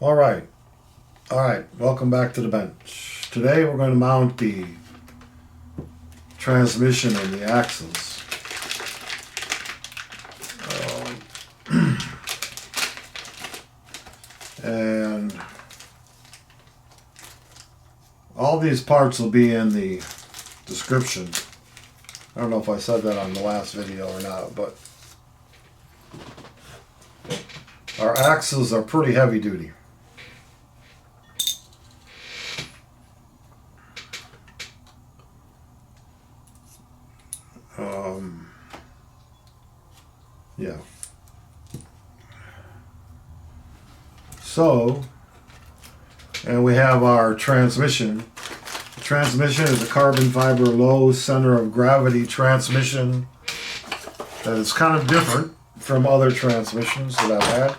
Alright, welcome back to the bench. Today we're going to mount the transmission and the axles. And all these parts will be in the description. I don't know if I said that on the last video or not, but our axles are pretty heavy duty. Yeah. So, and we have our transmission. The transmission is a carbon fiber low center of gravity transmission that is kind of different from other transmissions that I've had.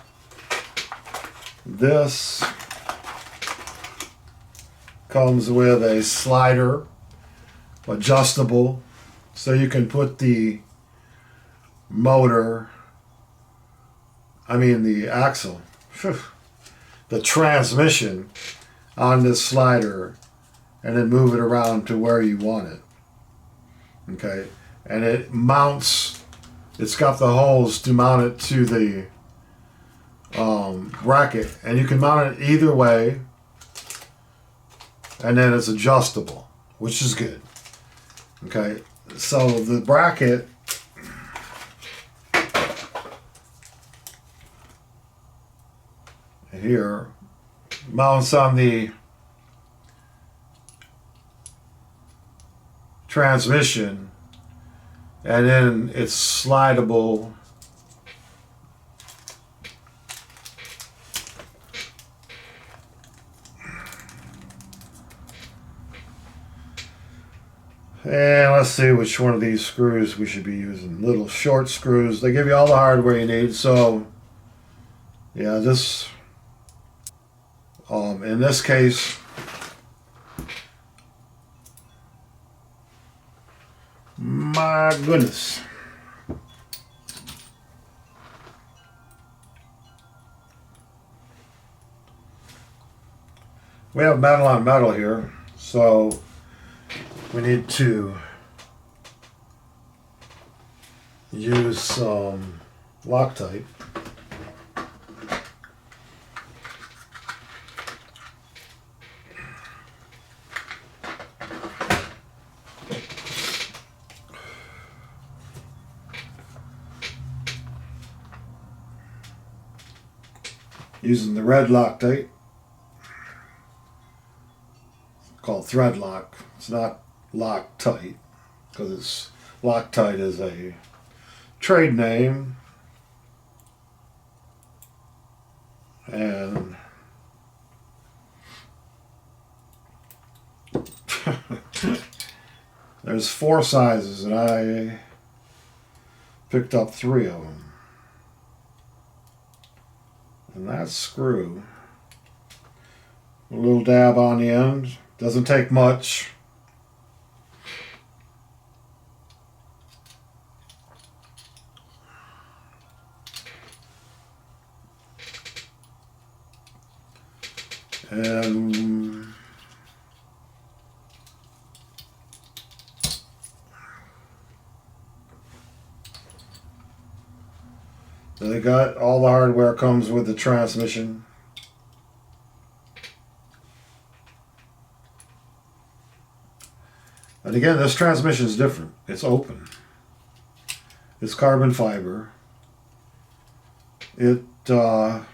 This comes with a slider, adjustable, so you can put the the axle, the transmission on this slider and then move it around to where you want it. Okay, and it mounts, it's got the holes to mount it to the bracket, and you can mount it either way, and then it's adjustable, which is good. Okay, so the bracket here mounts on the transmission, and then it's slidable and let's see which one of these screws we should be using. Little short screws. They give you all the hardware you need. So yeah, this in this case, my goodness. We have metal on metal here, so we need to use some Loctite. Using the red Loctite. It's called thread lock. It's not Loctite, because it's Loctite is a trade name, and there's 4 sizes, and I picked up 3 of them. And that screw, a little dab on the end, doesn't take much. And they got all the hardware comes with the transmission. And again, this transmission is different. It's open. It's carbon fiber. It wow.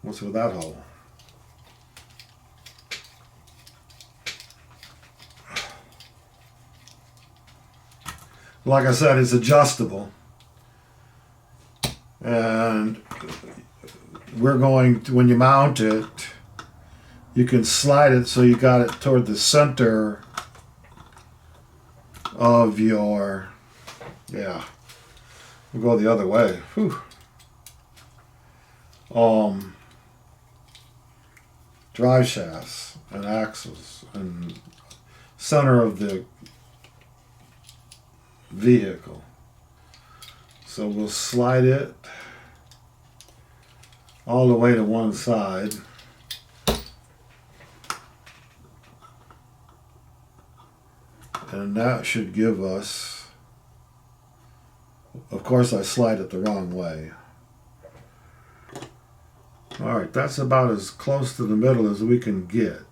What's with that hole? Like I said, it's adjustable, and we're going to, when you mount it, you can slide it so you got it toward the center of your, yeah, we'll go the other way. Whew. Drive shafts and axles and center of the vehicle. So we'll slide it all the way to one side. And that should give us, of course I slide it the wrong way. Alright, that's about as close to the middle as we can get.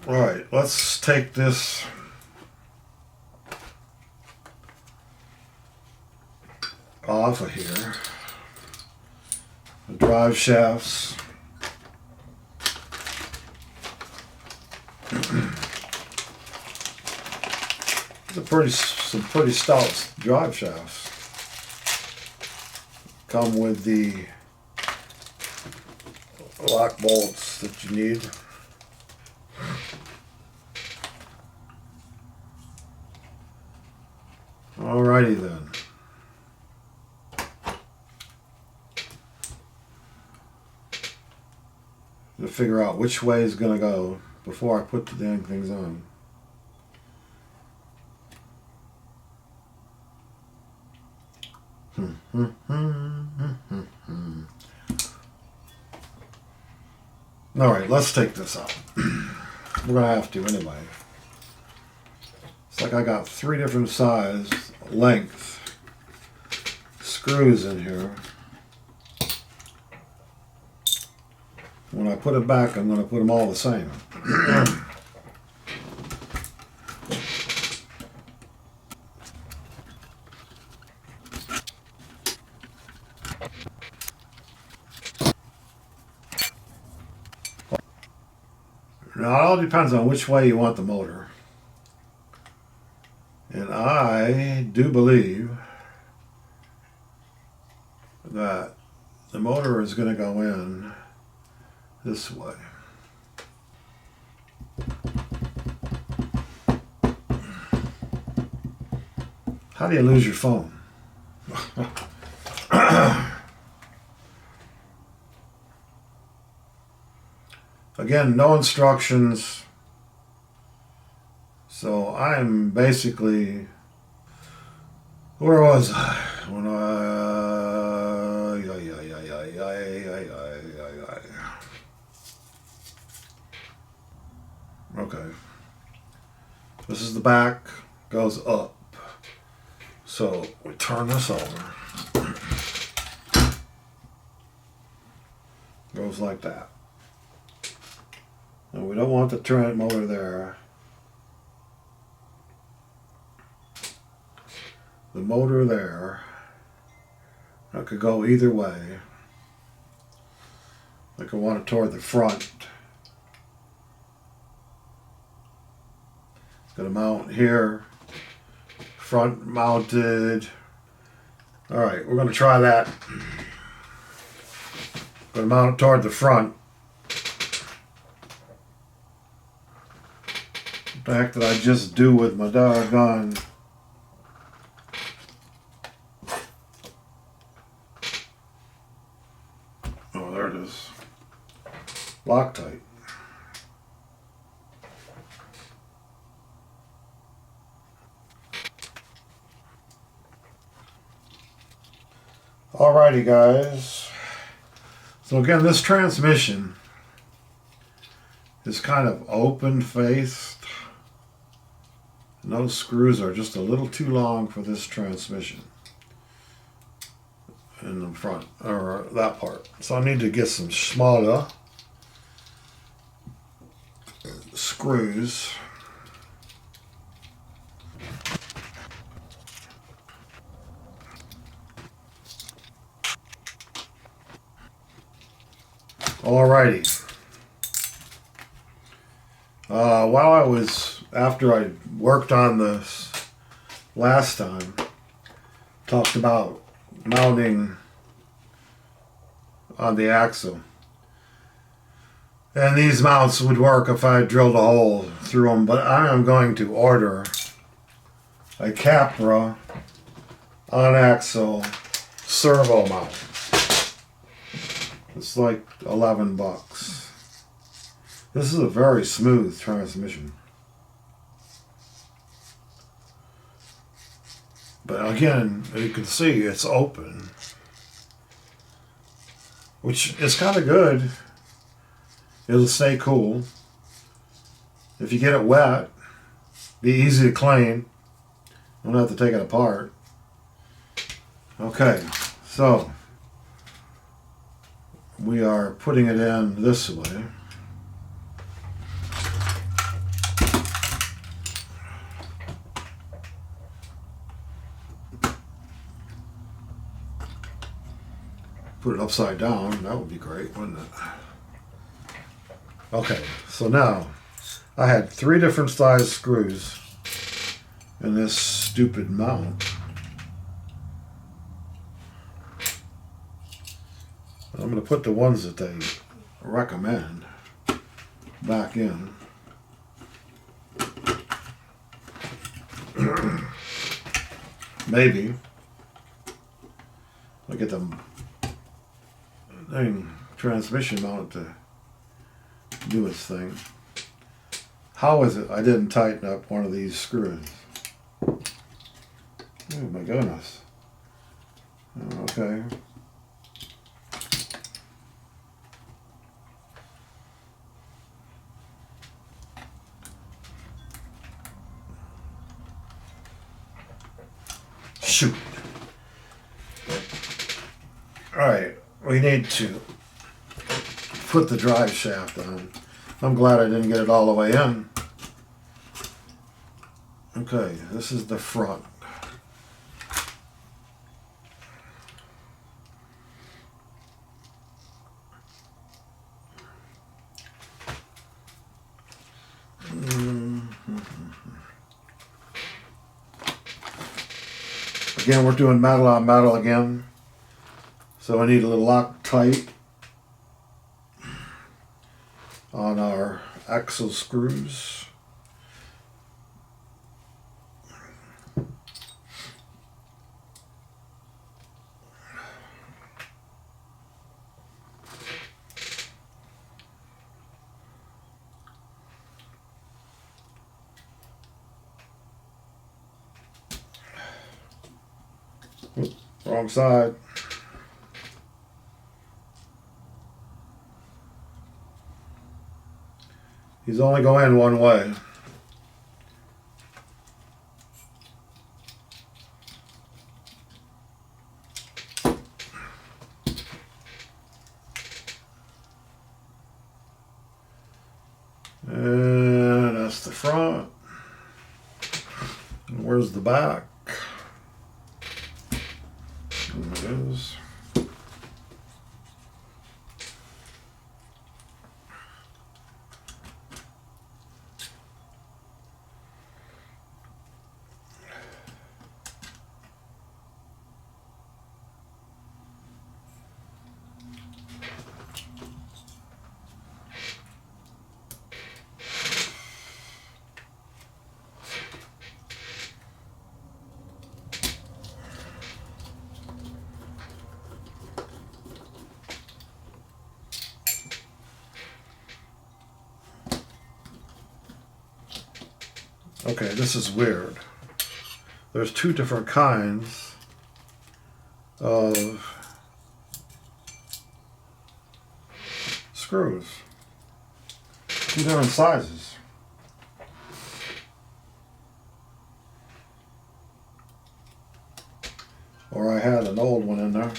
Alright, let's take this off of here. The drive shafts. Some pretty stout drive shafts. Come with the lock bolts that you need. Alrighty then. To figure out which way is going to go before I put the dang things on. Alright, let's take this out. We're going to have to anyway. It's like I got 3 different size, length screws in here. When I put it back, I'm going to put them all the same. Now it all depends on which way you want the motor. And I do believe that the motor is going to go in this way. How do you lose your phone? Again, no instructions. So I'm basically, where was I? When okay. This is the back, goes up. So we turn this over. Goes like that. And we don't want the turret motor there. The motor there. I could go either way. I could want it toward the front. It's going to mount here. Front mounted. Alright, we're going to try that. Going to mount it toward the front. The heck did I just do with my doggone? Oh, there it is. Loctite. Alrighty, guys. So again, this transmission is kind of open-faced. And those screws are just a little too long for this transmission in the front, or that part. So I need to get some smaller screws. Alrighty. While I was, after I worked on this last time, talked about mounting on the axle. And these mounts would work if I drilled a hole through them, but I am going to order a Capra on axle servo mount. It's like 11 bucks. This is a very smooth transmission. But again, you can see it's open, which is kind of good. It'll stay cool. If you get it wet, be easy to clean. Don't have to take it apart. Okay, so we are putting it in this way. Put it upside down, that would be great, wouldn't it? Okay, so now I had 3 different size screws in this stupid mount. I'm going to put the ones that they recommend back in. Maybe. I'll get the transmission mount to do its thing. How is it I didn't tighten up one of these screws? Oh my goodness. Okay. Shoot. Alright, we need to put the drive shaft on. I'm glad I didn't get it all the way in. Okay, this is the front. Again, we're doing metal on metal again. So I need a little Loctite on our axle screws. Oops, wrong side. He's only going one way. And that's the front. And where's the back? There it is. Okay, this is weird. There's 2 different kinds of screws. 2 different sizes. Or I had an old one in there.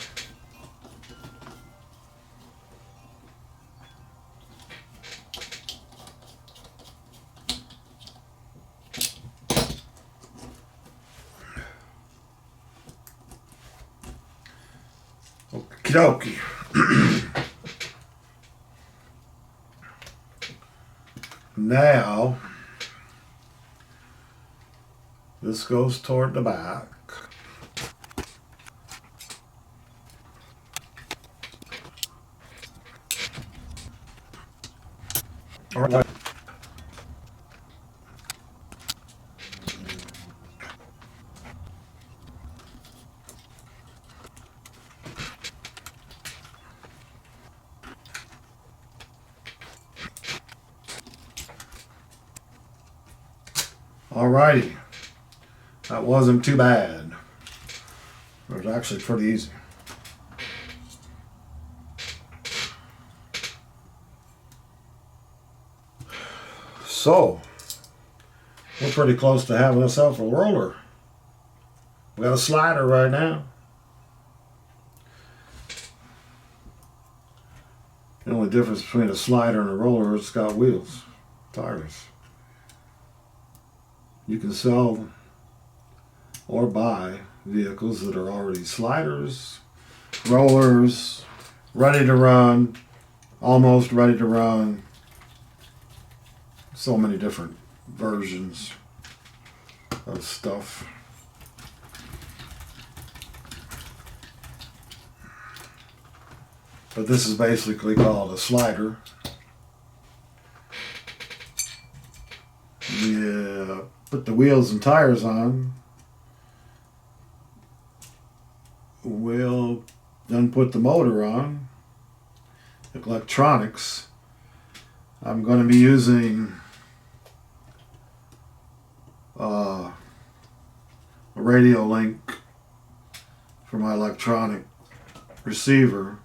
Okie dokie. Now, this goes toward the back. All right. Alrighty, that wasn't too bad. It's actually pretty easy. So, we're pretty close to having ourselves a roller. We got a slider right now. The only difference between a slider and a roller is it's got wheels, tires. You can sell or buy vehicles that are already sliders, rollers, ready to run, almost ready to run. So many different versions of stuff. But this is basically called a slider. Yeah, put the wheels and tires on. We'll then put the motor on. Electronics. I'm going to be using a radio link for my electronic receiver.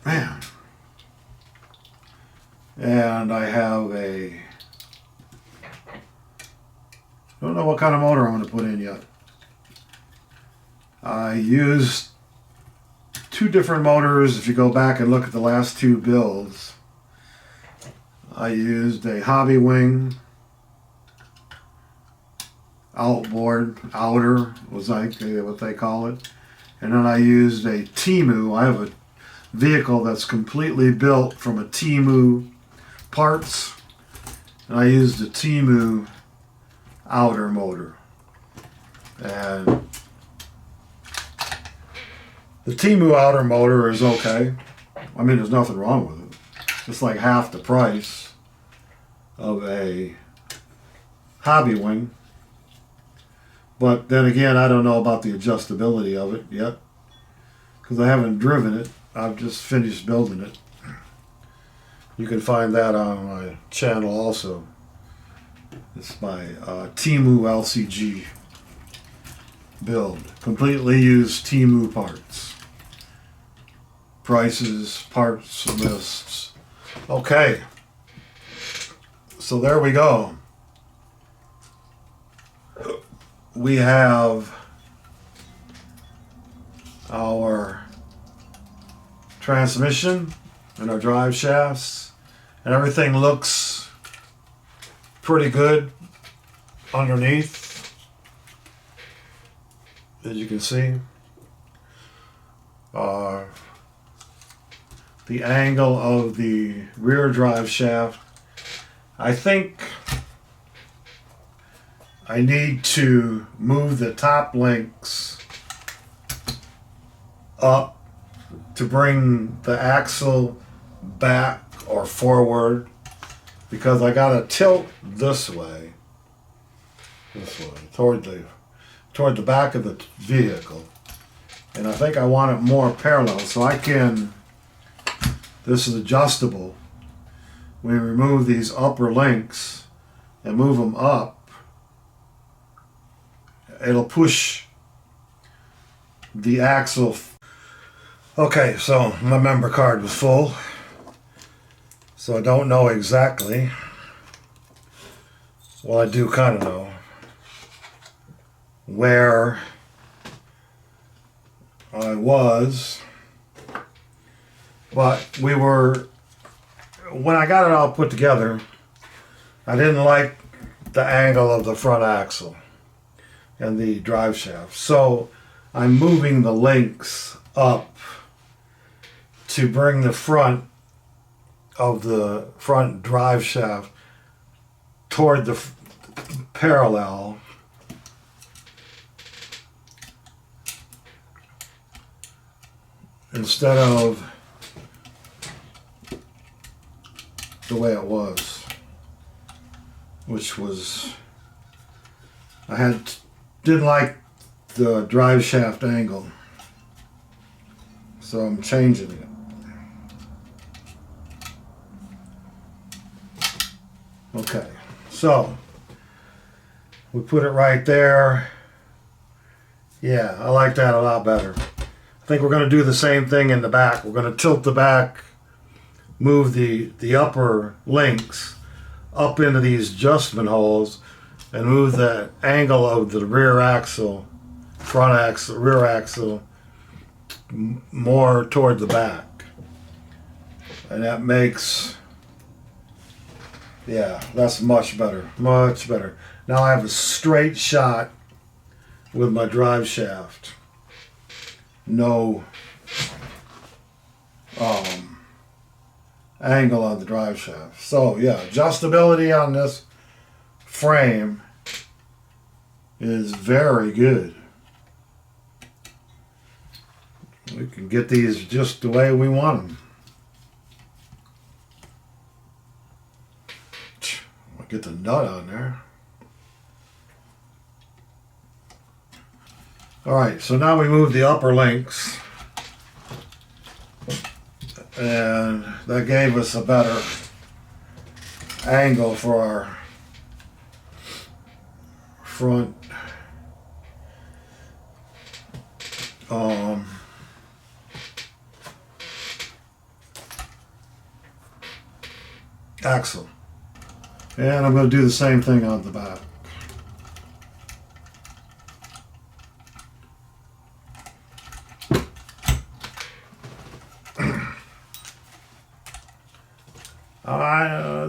Man. And I have I don't know what kind of motor I'm going to put in yet. I used two different motors. If you go back and look at the last two builds, I used a Hobby Wing outer was like what they call it, and then I used a Temu. I have a vehicle that's completely built from a Temu parts, and I used a Temu outer motor. And the Temu outer motor is okay. I mean, there's nothing wrong with it. It's like half the price of a Hobby Wing. But then again, I don't know about the adjustability of it yet, because I haven't driven it. I've just finished building it. You can find that on my channel also. It's my Temu LCG build. Completely used Temu parts. Prices, parts lists. Okay. So there we go. We have our transmission and our drive shafts, and everything looks pretty good underneath, as you can see. The angle of the rear drive shaft, I think I need to move the top links up to bring the axle back or forward, because I gotta tilt this way toward the back of the vehicle, and I think I want it more parallel, so I can, this is adjustable. We remove these upper links and move them up. It'll push the axle. Okay, so my member card was full, so I don't know exactly. Well, I do kind of know where I was, but when I got it all put together, I didn't like the angle of the front axle and the drive shaft. So I'm moving the links up to bring the front of the front drive shaft toward the parallel. Instead of the way it was, which was, didn't like the drive shaft angle, so I'm changing it. Okay, so we put it right there. Yeah, I like that a lot better. I think we're going to do the same thing in the back. We're going to tilt the back, move the upper links up into these adjustment holes, and move the angle of the rear axle, front axle, rear axle more toward the back. And that makes, yeah, that's much better, much better. Now I have a straight shot with my drive shaft. No angle on the drive shaft. So yeah, adjustability on this frame is very good. We can get these just the way we want them. I'll get the nut on there. Alright, so now we move the upper links, and that gave us a better angle for our front axle. And I'm going to do the same thing on the back.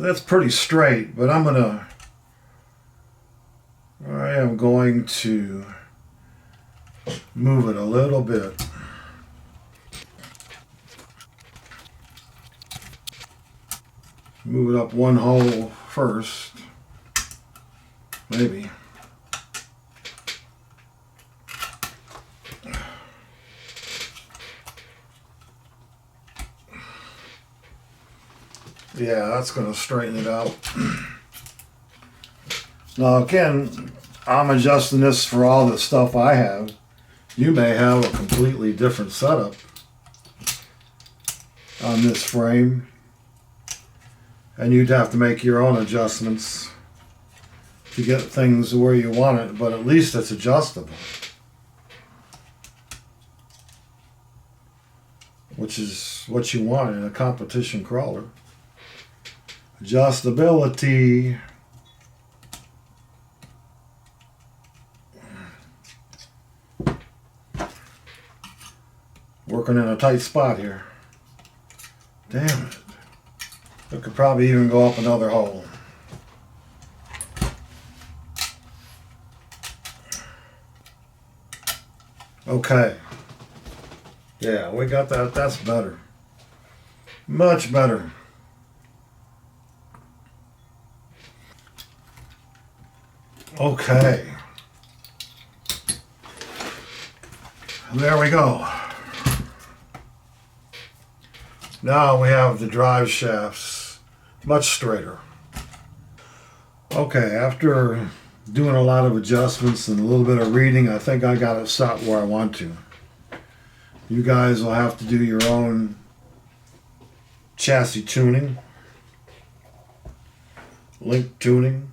That's pretty straight, but I am going to move it a little bit. Move it up one hole first, maybe. Yeah, that's going to straighten it out. Now again, I'm adjusting this for all the stuff I have. You may have a completely different setup on this frame, and you'd have to make your own adjustments to get things where you want it, but at least it's adjustable, which is what you want in a competition crawler. Adjustability. Working in a tight spot here. Damn it. It could probably even go up another hole. Okay. Yeah, we got that. That's better. Much better. Okay. There we go. Now we have the drive shafts much straighter. Okay, after doing a lot of adjustments and a little bit of reading, I think I got it set where I want to. You guys will have to do your own chassis tuning, link tuning.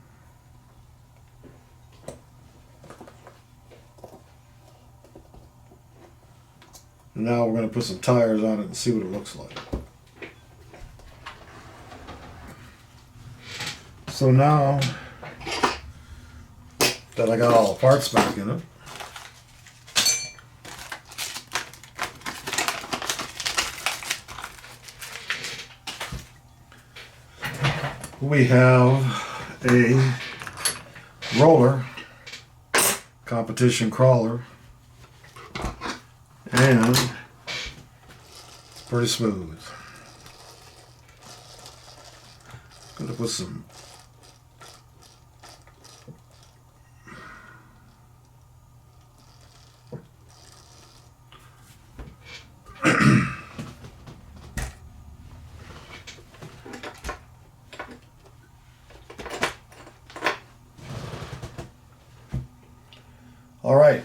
And now we're going to put some tires on it and see what it looks like. So now that I got all the parts back in it, we have a roller, competition crawler, and pretty smooth. Gonna put some all right,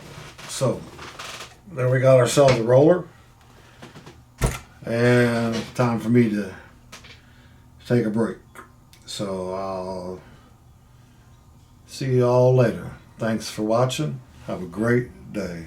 so there we got ourselves a roller, and time for me to take a break. So I'll see you all later. Thanks for watching. Have a great day.